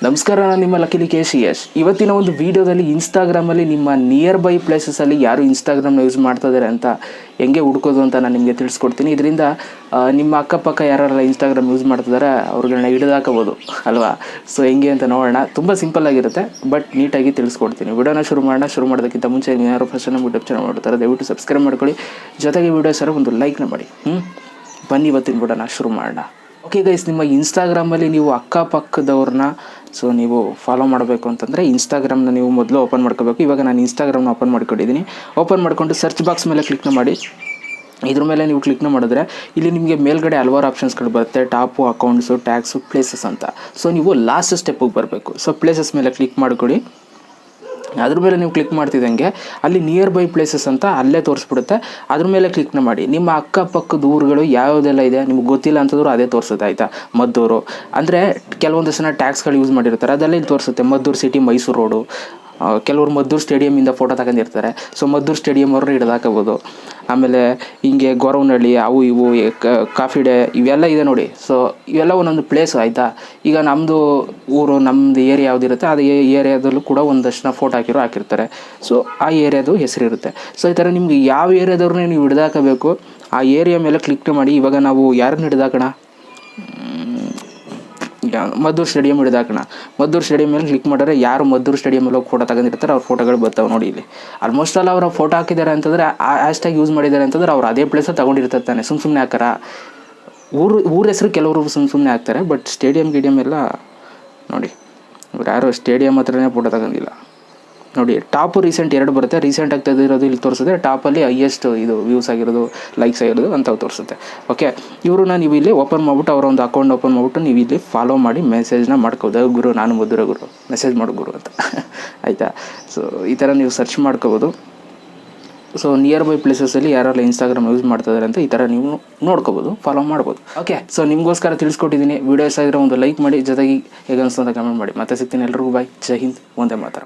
ನಮಸ್ಕಾರ, ನಾನು ನಿಮ್ಮ ಲಕ್ಕೇಶ್ ಯಶ್. ಇವತ್ತಿನ ಒಂದು ವಿಡಿಯೋದಲ್ಲಿ ಇನ್ಸ್ಟಾಗ್ರಾಮಲ್ಲಿ ನಿಮ್ಮ ನಿಯರ್ ಬೈ ಪ್ಲೇಸಸಲ್ಲಿ ಯಾರು ಇನ್ಸ್ಟಾಗ್ರಾಮ್ನ ಯೂಸ್ ಮಾಡ್ತಾ ಇದ್ದಾರೆ ಅಂತ ಹೆಂಗೆ ಹುಡ್ಕೋದು ಅಂತ ನಾನು ನಿಮಗೆ ತಿಳಿಸ್ಕೊಡ್ತೀನಿ. ಇದರಿಂದ ನಿಮ್ಮ ಅಕ್ಕಪಕ್ಕ ಯಾರೆಲ್ಲ ಇನ್ಸ್ಟಾಗ್ರಾಮ್ ಯೂಸ್ ಮಾಡ್ತಿದ್ದಾರೆ ಅವ್ರುಗಳನ್ನ ಹಿಡಿದಾಕಬೋದು ಅಲ್ವಾ. ಸೊ ಹೆಂಗೆ ಅಂತ ನೋಡೋಣ. ತುಂಬ ಸಿಂಪಲ್ ಆಗಿರುತ್ತೆ, ಬಟ್ ನೀಟಾಗಿ ತಿಳಿಸ್ಕೊಡ್ತೀನಿ. ವಿಡಿಯೋನ ಶುರು ಮಾಡೋದಕ್ಕಿಂತ ಮುಂಚೆ ಯಾರು ಫಸ್ಟ್ ನಮ್ಮ ಯೂಟ್ಯೂಬ್ ಚಾನಲ್ ಮಾಡ್ತಾರೆ ದಯವಿಟ್ಟು ಸಬ್ಸ್ಕ್ರೈಬ್ ಮಾಡ್ಕೊಳ್ಳಿ. ಜೊತೆಗೆ ವಿಡಿಯೋ ಸರ ಒಂದು ಲೈಕ್ನ ಮಾಡಿ. ಬನ್ನಿ ಇವತ್ತಿನ ವಿಡಿಯೋನ ಶುರು ಮಾಡೋಣ. ಓಕೆ ಗೈಸ್, ನಿಮ್ಮ ಇನ್ಸ್ಟಾಗ್ರಾಮಲ್ಲಿ ನೀವು ಅಕ್ಕಪಕ್ಕದವ್ರನ್ನ ನೀವು ಫಾಲೋ ಮಾಡಬೇಕು ಅಂತಂದರೆ ಇನ್ಸ್ಟಾಗ್ರಾಮ್ನ ನೀವು ಮೊದಲು ಓಪನ್ ಮಾಡ್ಕೋಬೇಕು. ಇವಾಗ ನಾನು ಇನ್ಸ್ಟಾಗ್ರಾಮ್ನ ಓಪನ್ ಮಾಡ್ಕೊಂಡಿದ್ದೀನಿ. ಓಪನ್ ಮಾಡಿಕೊಂಡು ಸರ್ಚ್ ಬಾಕ್ಸ್ ಮೇಲೆ ಕ್ಲಿಕ್ನ ಮಾಡಿ. ಇದ್ರ ಮೇಲೆ ನೀವು ಕ್ಲಿಕ್ನ ಮಾಡಿದ್ರೆ ಇಲ್ಲಿ ನಿಮಗೆ ಮೇಲ್ಗಡೆ ಹಲವಾರು ಆಪ್ಷನ್ಸ್ಗಳು ಬರುತ್ತೆ. ಟಾಪು, ಅಕೌಂಟ್ಸು, ಟ್ಯಾಕ್ಸು, ಪ್ಲೇಸಸ್ ಅಂತ. ಸೊ ನೀವು ಲಾಸ್ಟ್ ಸ್ಟೆಪ್ಪಿಗೆ ಬರಬೇಕು. ಸೊ ಪ್ಲೇಸಸ್ ಮೇಲೆ ಕ್ಲಿಕ್ ಮಾಡಿಕೊಡಿ. ಅದ್ರ ಮೇಲೆ ನೀವು ಕ್ಲಿಕ್ ಮಾಡ್ತಿದ್ದಂಗೆ ಅಲ್ಲಿ ನಿಯರ್ ಬೈ ಪ್ಲೇಸಸ್ ಅಂತ ಅಲ್ಲೇ ತೋರಿಸ್ಬಿಡುತ್ತೆ. ಅದ್ರ ಮೇಲೆ ಕ್ಲಿಕ್ನ ಮಾಡಿ. ನಿಮ್ಮ ಅಕ್ಕಪಕ್ಕದ ಊರುಗಳು ಯಾವುದೆಲ್ಲ ಇದೆ ನಿಮ್ಗೆ ಗೊತ್ತಿಲ್ಲ ಅಂತಂದ್ರು ಅದೇ ತೋರಿಸುತ್ತೆ, ಆಯಿತಾ. ಮದ್ದೂರು ಅಂದರೆ ಕೆಲವೊಂದು ಜನ ಟ್ಯಾಕ್ಸ್ಗಳು ಯೂಸ್ ಮಾಡಿರ್ತಾರೆ, ಅದೆಲ್ಲ ಇಲ್ಲಿ ತೋರಿಸುತ್ತೆ. Maddur city, Mysuru road. ಕೆಲವರು ಮದ್ದೂರು ಸ್ಟೇಡಿಯಮಿಂದ ಫೋಟೋ ತಗೊಂಡಿರ್ತಾರೆ. ಸೊ ಮದ್ದೂರು ಸ್ಟೇಡಿಯಮ್ ಅವರು ಹಿಡಿದಾಕಬೋದು. ಆಮೇಲೆ ಹಿಂಗೆ ಗೊರವನಹಳ್ಳಿ, ಅವು ಇವು, ಕಾಫಿ ಡೇ ಇವೆಲ್ಲ ಇದೆ ನೋಡಿ. ಸೊ ಇವೆಲ್ಲ ಒಂದೊಂದು ಪ್ಲೇಸು, ಆಯಿತಾ. ಈಗ ನಮ್ಮದು ಊರು, ನಮ್ಮದು ಏರಿಯಾ ಯಾವುದಿರುತ್ತೆ ಅದು ಏರಿಯಾದಲ್ಲೂ ಕೂಡ ಒಂದಷ್ಟು ಫೋಟೋ ಹಾಕಿರ್ತಾರೆ. ಸೊ ಆ ಏರಿಯಾದು ಹೆಸರಿರುತ್ತೆ. ಸೊ ಈ ಥರ ನಿಮ್ಗೆ ಯಾವ ಏರಿಯಾದವ್ರನ್ನೇ ನೀವು ಹಿಡಿದಾಕಬೇಕು ಆ ಏರಿಯಾ ಮೇಲೆ ಕ್ಲಿಕ್ ಮಾಡಿ. ಇವಾಗ ನಾವು ಯಾರನ್ನ ಹಿಡಿದಾಕೋಣ, ಮದ್ದೂರು ಸ್ಟೇಡಿಯಂ ಹಿಡಿದಾಕೋಣ. ಮದ್ದೂರು ಸ್ಟೇಡಿಯಂ ಮೇಲೆ ಕ್ಲಿಕ್ ಮಾಡಿದ್ರೆ ಯಾರು ಮದ್ದೂರು ಸ್ಟೇಡಿಯಮಲ್ಲಿ ಹೋಗಿ ಫೋಟೋ ತಗೊಂಡಿರ್ತಾರೆ ಅವ್ರ ಫೋಟೋಗಳು ಬರ್ತಾವೆ ನೋಡಿ ಇಲ್ಲಿ. ಆಲ್ಮೋಸ್ಟ್ ಆಲ್ ಅವರು ಫೋಟೋ ಹಾಕಿದ್ದಾರೆ ಅಂತಂದರೆ ಆ ಹ್ಯಾಶ್ಟ್ಯಾಗ್ ಯೂಸ್ ಮಾಡಿದ್ದಾರೆ ಅಂತಂದ್ರೆ ಅವ್ರು ಅದೇ ಪ್ಲೇಸಲ್ಲಿ ತಗೊಂಡಿರ್ತಾರೆ ತಾನೆ. ಸುಮ್ಮನೆ ಹಾಕಾರ ಊರ ಹೆಸರು ಕೆಲವರು ಸುಮ್ಮನೆ ಹಾಕ್ತಾರೆ. ಬಟ್ ಸ್ಟೇಡಿಯಂ ಎಲ್ಲ ನೋಡಿ, ಇವ್ರು ಯಾರು ಸ್ಟೇಡಿಯಂ ಹತ್ರನೇ ಫೋಟೋ ತಗೊಂಡಿಲ್ಲ ನೋಡಿ. ಟಾಪು ರೀಸೆಂಟ್ 2 ಬರುತ್ತೆ. ರೀಸೆಂಟಾಗಿ ತೆಗೆದಿರೋದು ಇಲ್ಲಿ ತೋರಿಸುತ್ತೆ. ಟಾಪಲ್ಲಿ ಹೈಯೆಸ್ಟ್ ಇದು ವ್ಯೂಸ್ ಆಗಿರೋದು, ಲೈಕ್ಸ್ ಆಗಿರೋದು ಅಂಥವು ತೋರಿಸುತ್ತೆ. ಓಕೆ, ಇವ್ರನ್ನ ನೀವು ಇಲ್ಲಿ ಓಪನ್ ಮಾಡಿಬಿಟ್ಟು ಅವರ ಒಂದು ಅಕೌಂಟ್ ಓಪನ್ ಮಾಡಿಬಿಟ್ಟು ನೀವು ಇಲ್ಲಿ ಫಾಲೋ ಮಾಡಿ ಮೆಸೇಜ್ನ ಮಾಡ್ಕೋಬೋದು. ಗುರು, ನಾನು ಮಧುರ ಗುರು, ಮೆಸೇಜ್ ಮಾಡು ಗುರು ಅಂತ ಆಯಿತಾ. ಸೊ ಈ ಥರ ನೀವು ಸರ್ಚ್ ಮಾಡ್ಕೋಬೋದು. ಸೊ ನಿಯರ್ ಬೈ ಪ್ಲೇಸಸಲ್ಲಿ ಯಾರೆಲ್ಲ ಇನ್ಸ್ಟಾಗ್ರಾಮ್ ಯೂಸ್ ಮಾಡ್ತಿದ್ದಾರೆ ಅಂತ ಈ ಥರ ನೀವು ನೋಡ್ಕೋಬೋದು, ಫಾಲೋ ಮಾಡ್ಬೋದು. ಓಕೆ, ಸೊ ನಿಮಗೋಸ್ಕರ ತಿಳಿಸ್ಕೊಟ್ಟಿದ್ದೀನಿ. ವೀಡಿಯೋ ಇಷ್ಟ ಆಗಿದ್ರೆ ಒಂದು ಲೈಕ್ ಮಾಡಿ, ಜೊತೆಗೆ ಹೇಗೆ ಅನಿಸ್ತು ಅಂತ ಕಮೆಂಟ್ ಮಾಡಿ. ಮತ್ತೆ ಸಿಗ್ತೀನಿ. ಎಲ್ರಿಗೂ ಬಾಯ್, ಜೈ ಹಿಂದ್, ಒಂದೇ ಮಾತಾರ.